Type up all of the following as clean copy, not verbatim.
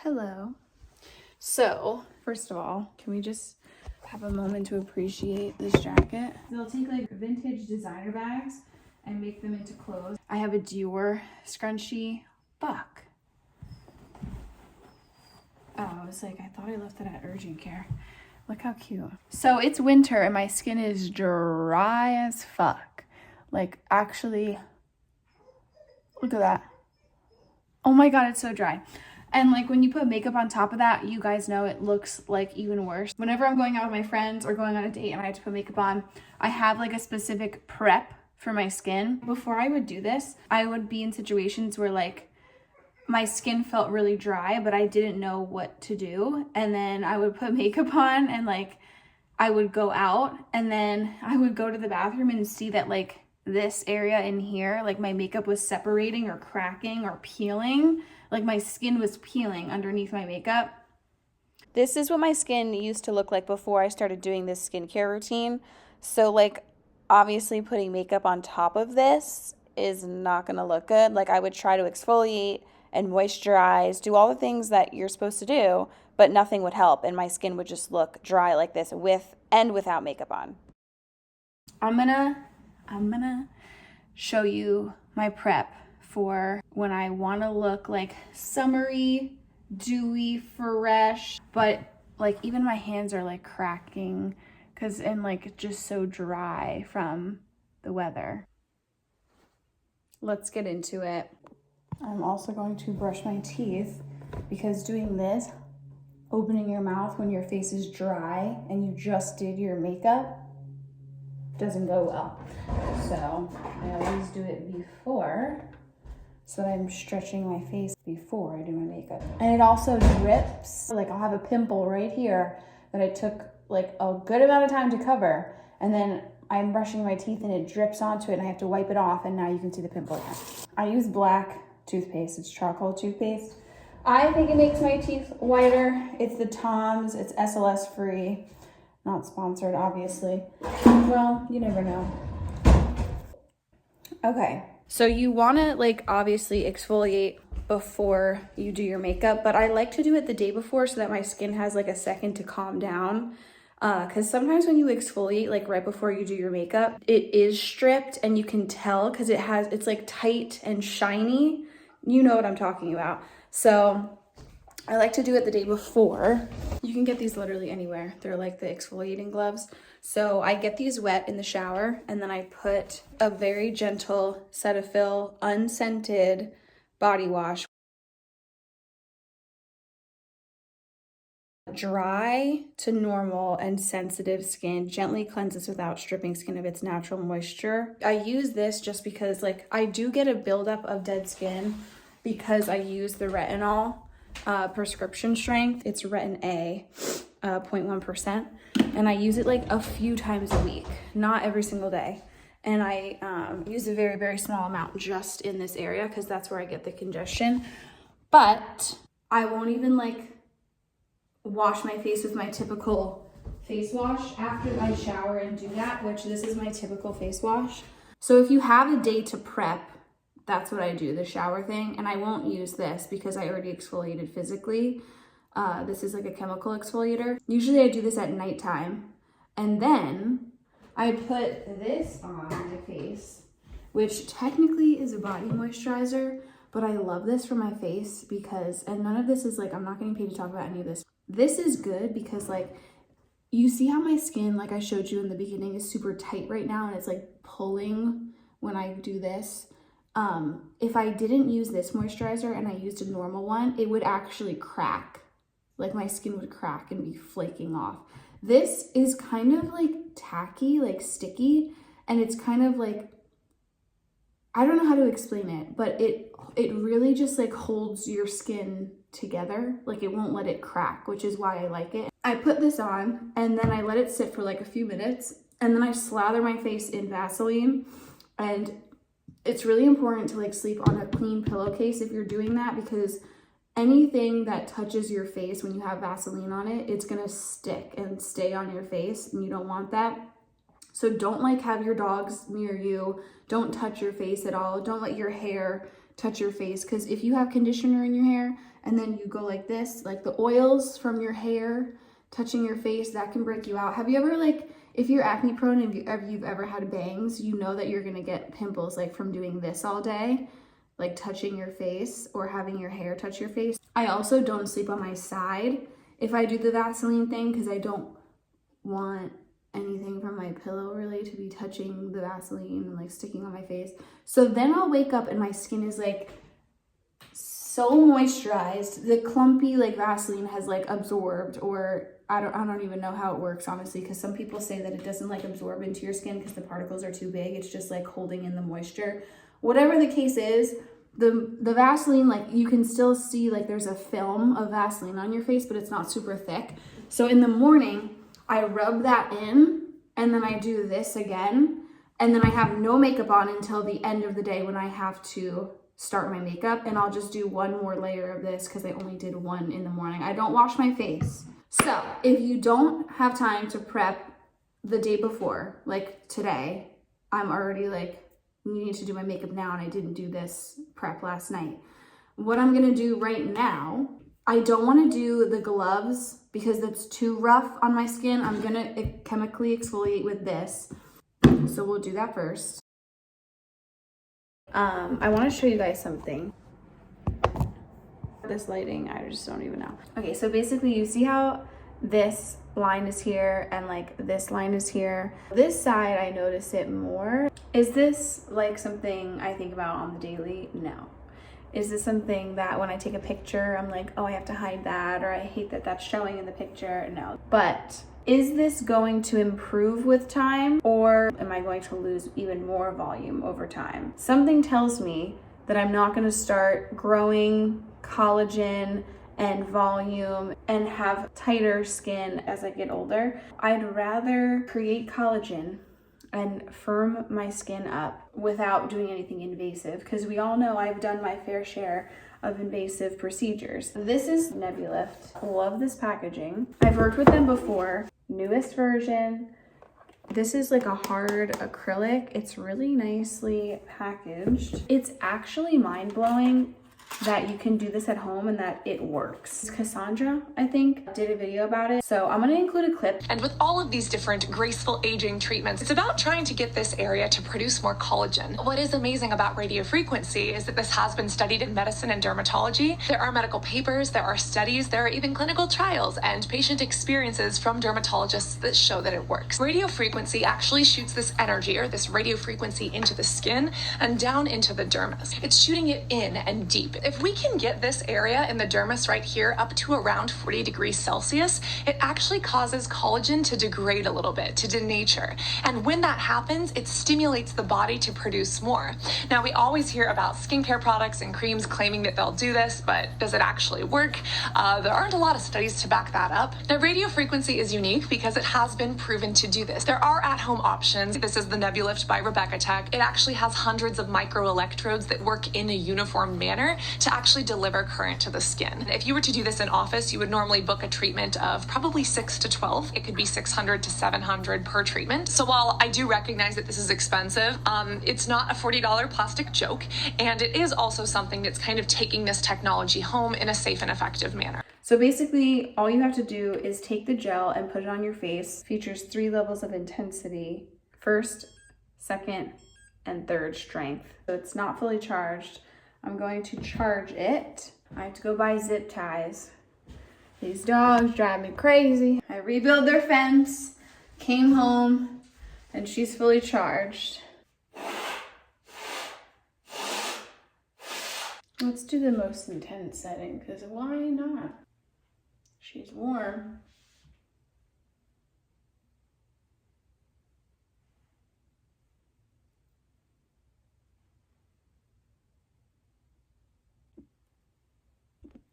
Hello. So, first of all, can we just have a moment to appreciate this jacket? They'll take like vintage designer bags and make them into clothes. I have a Dior scrunchie. Fuck. Oh, I was like, I thought I left it at urgent care. Look how cute. So it's winter and my skin is dry as fuck. Like, actually, look at that. Oh my God, it's so dry. And like when you put makeup on top of that, you guys know it looks like even worse. Whenever I'm going out with my friends or going on a date and I have to put makeup on, I have like a specific prep for my skin. Before I would do this, I would be in situations where like my skin felt really dry, but I didn't know what to do. And then I would put makeup on and like I would go out and then I would go to the bathroom and see that like this area in here, like my makeup was separating or cracking or peeling. Like my skin was peeling underneath my makeup. This is what my skin used to look like before I started doing this skincare routine. So like obviously putting makeup on top of this is not gonna look good. Like I would try to exfoliate and moisturize, do all the things that you're supposed to do, but nothing would help and my skin would just look dry like this with and without makeup on. I'm gonna show you my prep for when I want to look like summery, dewy, fresh, but like even my hands are like cracking and like just so dry from the weather. Let's get into it. I'm also going to brush my teeth because doing this, opening your mouth when your face is dry and you just did your makeup, doesn't go well. So I always do it before so that I'm stretching my face before I do my makeup. And it also drips. Like I'll have a pimple right here that I took like a good amount of time to cover, and then I'm brushing my teeth and it drips onto it and I have to wipe it off, and now you can see the pimple again. I use black toothpaste. It's charcoal toothpaste. I think it makes my teeth whiter. It's the Tom's. It's SLS free. Not sponsored, obviously. Well, you never know. Okay, so you want to like obviously exfoliate before you do your makeup, but I like to do it the day before so that my skin has like a second to calm down. Because sometimes when you exfoliate like right before you do your makeup, it is stripped and you can tell because it's like tight and shiny. You know what I'm talking about. So I like to do it the day before. You can get these literally anywhere. They're like the exfoliating gloves. So I get these wet in the shower and then I put a very gentle Cetaphil unscented body wash. Dry to normal and sensitive skin gently cleanses without stripping skin of its natural moisture. I use this just because like I do get a buildup of dead skin because I use the retinol prescription strength. It's Retin A, 0.1%, and I use it like a few times a week, not every single day. And I use a very, very small amount just in this area because that's where I get the congestion. But I won't even like wash my face with my typical face wash after I shower and do that, which this is my typical face wash. So if you have a day to prep, that's what I do, the shower thing. And I won't use this because I already exfoliated physically. This is like a chemical exfoliator. Usually I do this at nighttime. And then I put this on my face, which technically is a body moisturizer, but I love this for my face because, and none of this is like, I'm not getting paid to talk about any of this. This is good because like, you see how my skin, like I showed you in the beginning, is super tight right now and it's like pulling when I do this. If I didn't use this moisturizer and I used a normal one, it would actually crack. Like my skin would crack and be flaking off. This is kind of like tacky, like sticky, and it's kind of like, I don't know how to explain it, but it really just like holds your skin together. Like it won't let it crack, which is why I like it. I put this on and then I let it sit for like a few minutes and then I slather my face in Vaseline. And it's really important to like sleep on a clean pillowcase if you're doing that, because anything that touches your face when you have Vaseline on it, it's gonna stick and stay on your face and you don't want that. So don't like have your dogs near you. Don't touch your face at all. Don't let your hair touch your face, because if you have conditioner in your hair and then you go like this, like the oils from your hair touching your face, that can break you out. Have you ever, like, if you're acne prone and you've ever had bangs, you know that you're gonna get pimples like from doing this all day, like touching your face or having your hair touch your face. I also don't sleep on my side if I do the Vaseline thing, because I don't want anything from my pillow really to be touching the Vaseline and like sticking on my face. So then I'll wake up and my skin is like so moisturized. The clumpy like Vaseline has like absorbed, or I don't even know how it works honestly, because some people say that it doesn't like absorb into your skin because the particles are too big. It's just like holding in the moisture. Whatever the case is, the Vaseline, like you can still see like there's a film of Vaseline on your face, but it's not super thick. So in the morning, I rub that in and then I do this again. And then I have no makeup on until the end of the day when I have to start my makeup. And I'll just do one more layer of this because I only did one in the morning. I don't wash my face. So if you don't have time to prep the day before, like today, I'm already like, you need to do my makeup now and I didn't do this prep last night. What I'm gonna do right now, I don't wanna do the gloves because that's too rough on my skin. I'm gonna chemically exfoliate with this. So we'll do that first. I wanna show you guys something. This lighting, I just don't even know. Okay, so basically you see how this line is here and like this line is here. This side, I notice it more. Is this like something I think about on the daily? No. Is this something that when I take a picture, I'm like, oh, I have to hide that, or I hate that that's showing in the picture? No. But is this going to improve with time, or am I going to lose even more volume over time? Something tells me that I'm not going to start growing collagen and volume and have tighter skin as I get older. I'd rather create collagen and firm my skin up without doing anything invasive, because we all know I've done my fair share of invasive procedures. This is Nebulift. Love this packaging. I've worked with them before. Newest version. This is like a hard acrylic. It's really nicely packaged. It's actually mind-blowing that you can do this at home and that it works. Cassandra, I think, did a video about it. So I'm gonna include a clip. And with all of these different graceful aging treatments, it's about trying to get this area to produce more collagen. What is amazing about radiofrequency is that this has been studied in medicine and dermatology. There are medical papers, there are studies, there are even clinical trials and patient experiences from dermatologists that show that it works. Radiofrequency actually shoots this energy, or this radiofrequency, into the skin and down into the dermis. It's shooting it in and deep. If we can get this area in the dermis right here up to around 40 degrees Celsius, it actually causes collagen to degrade a little bit, to denature. And when that happens, it stimulates the body to produce more. Now, we always hear about skincare products and creams claiming that they'll do this, but does it actually work? There aren't a lot of studies to back that up. Now, radiofrequency is unique because it has been proven to do this. There are at-home options. This is the Nebulift by Rebecca Tech. It actually has hundreds of microelectrodes that work in a uniform manner to actually deliver current to the skin. If you were to do this in office, you would normally book a treatment of probably 6 to 12. It could be 600 to 700 per treatment. So while I do recognize that this is expensive, it's not a $40 plastic joke. And it is also something that's kind of taking this technology home in a safe and effective manner. So basically, all you have to do is take the gel and put it on your face. Features 3 levels of intensity: first, second, and third strength. So it's not fully charged. I'm going to charge it. I have to go buy zip ties. These dogs drive me crazy. I rebuilt their fence, came home, and she's fully charged. Let's do the most intense setting, because why not? She's warm.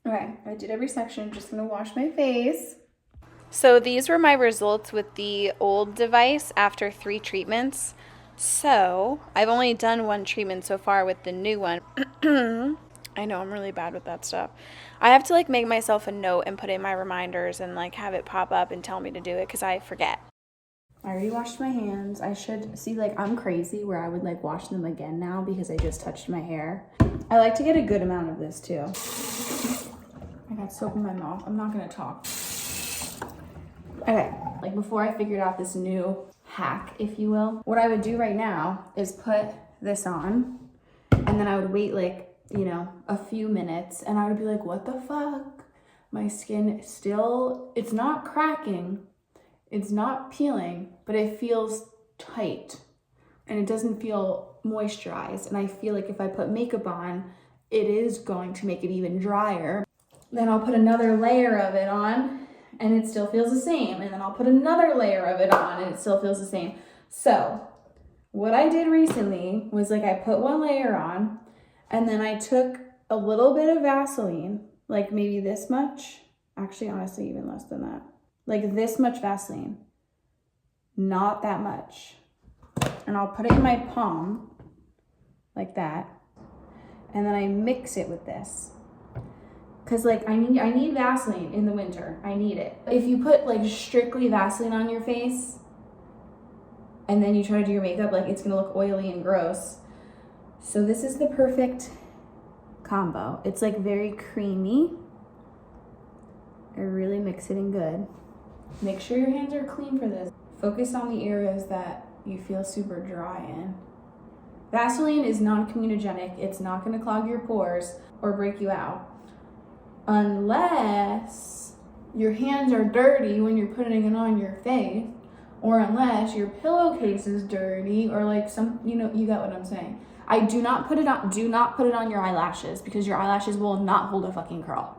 Okay, I did every section. Just gonna wash my face. So these were my results with the old device after 3 treatments. So I've only done 1 treatment so far with the new one. I know I'm really bad with that stuff. I have to like make myself a note and put in my reminders and like have it pop up and tell me to do it because I forget. I already washed my hands. I should see, like, I'm crazy where I would like wash them again now because I just touched my hair. I like to get a good amount of this too. got soap in my mouth. I'm not gonna talk. Okay, like before I figured out this new hack, if you will, what I would do right now is put this on, and then I would wait like, you know, a few minutes, and I would be like, what the fuck? My skin still, it's not cracking, it's not peeling, but it feels tight, and it doesn't feel moisturized. And I feel like if I put makeup on, it is going to make it even drier. Then I'll put another layer of it on, and it still feels the same. And then I'll put another layer of it on, and it still feels the same. So what I did recently was like I put one layer on, and then I took a little bit of Vaseline, like maybe this much, actually honestly even less than that, like this much Vaseline, not that much. And I'll put it in my palm like that, and then I mix it with this. Cause like I need Vaseline in the winter. I need it. If you put like strictly Vaseline on your face and then you try to do your makeup, like it's gonna look oily and gross. So this is the perfect combo. It's like very creamy. I really mix it in good. Make sure your hands are clean for this. Focus on the areas that you feel super dry in. Vaseline is non-comedogenic. It's not gonna clog your pores or break you out. Unless your hands are dirty when you're putting it on your face, or unless your pillowcase is dirty, or like some, you know, you got what I'm saying. I do not put it on your eyelashes, because your eyelashes will not hold a fucking curl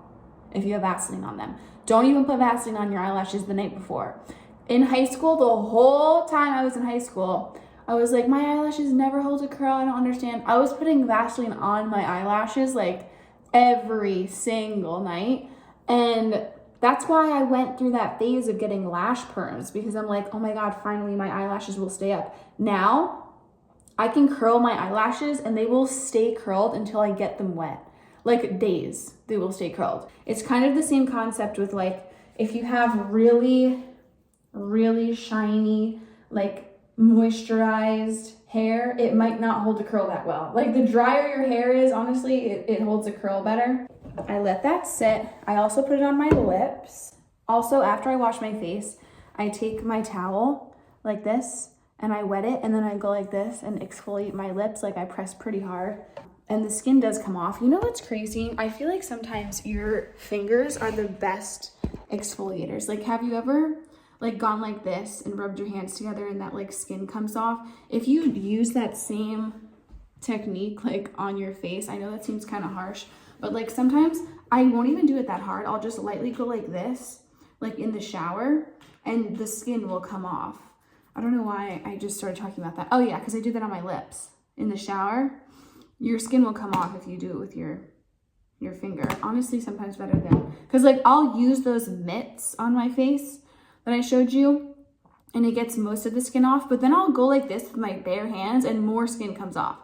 if you have Vaseline on them. Don't even put Vaseline on your eyelashes the night before. In high school, the whole time I was in high school, I was like, my eyelashes never hold a curl, I don't understand. I was putting Vaseline on my eyelashes like every single night, and that's why I went through that phase of getting lash perms, because I'm like, oh my god, finally my eyelashes will stay up. Now I can curl my eyelashes and they will stay curled until I get them wet, like days they will stay curled. It's kind of the same concept with like if you have really shiny, like moisturized hair, it might not hold a curl that well. Like the drier your hair is, honestly, it holds a curl better. I let that sit. I also put it on my lips. Also, after I wash my face, I take my towel like this and I wet it, and then I go like this and exfoliate my lips. Like I press pretty hard and the skin does come off. You know what's crazy? I feel like sometimes your fingers are the best exfoliators. Like have you ever like gone like this and rubbed your hands together and that like skin comes off? If you use that same technique like on your face, I know that seems kind of harsh, but like sometimes I won't even do it that hard. I'll just lightly go like this, like in the shower, and the skin will come off. I don't know why I just started talking about that. Oh yeah, because I do that on my lips. In the shower, your skin will come off if you do it with your finger. Honestly, sometimes better than, because like I'll use those mitts on my face that I showed you, and it gets most of the skin off, but then I'll go like this with my bare hands and more skin comes off.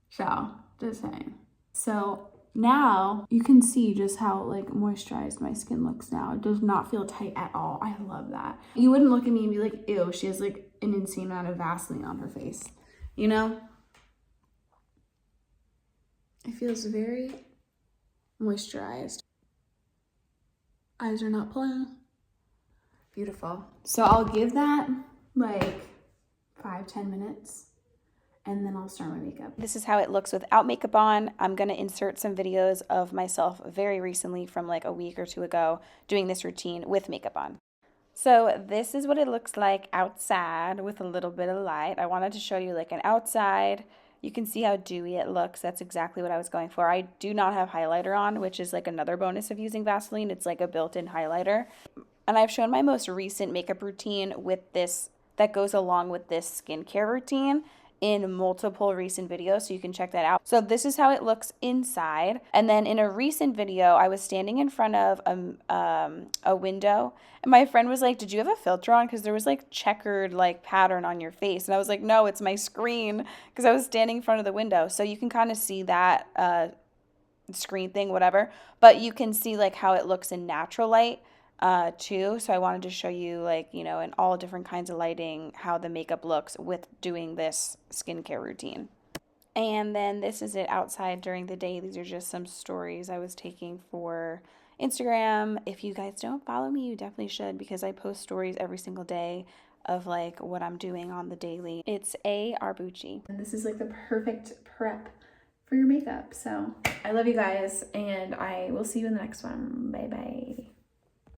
So, just saying. So now you can see just how like moisturized my skin looks now. It does not feel tight at all. I love that. You wouldn't look at me and be like, ew, she has like an insane amount of Vaseline on her face, you know? It feels very moisturized. Eyes are not playing. Beautiful. So I'll give that like 5-10 minutes, and then I'll start my makeup. This is how it looks without makeup on. I'm going to insert some videos of myself very recently from like a week or two ago doing this routine with makeup on. So this is what it looks like outside with a little bit of light. I wanted to show you like an outside. You can see how dewy it looks. That's exactly what I was going for. I do not have highlighter on, which is like another bonus of using Vaseline. It's like a built-in highlighter. And I've shown my most recent makeup routine with this that goes along with this skincare routine in multiple recent videos, so you can check that out. So this is how it looks inside. And then in a recent video, I was standing in front of a window, and my friend was like, did you have a filter on? Because there was like checkered like pattern on your face. And I was like, no, it's my screen, because I was standing in front of the window. So you can kind of see that screen thing, whatever. But you can see like how it looks in natural light too. So I wanted to show you like, you know, in all different kinds of lighting, how the makeup looks with doing this skincare routine. And then this is it outside during the day. These are just some stories I was taking for Instagram. If you guys don't follow me, you definitely should, because I post stories every single day of like what I'm doing on the daily. It's A Arbucci. And this is like the perfect prep for your makeup. So I love you guys, and I will see you in the next one. Bye bye.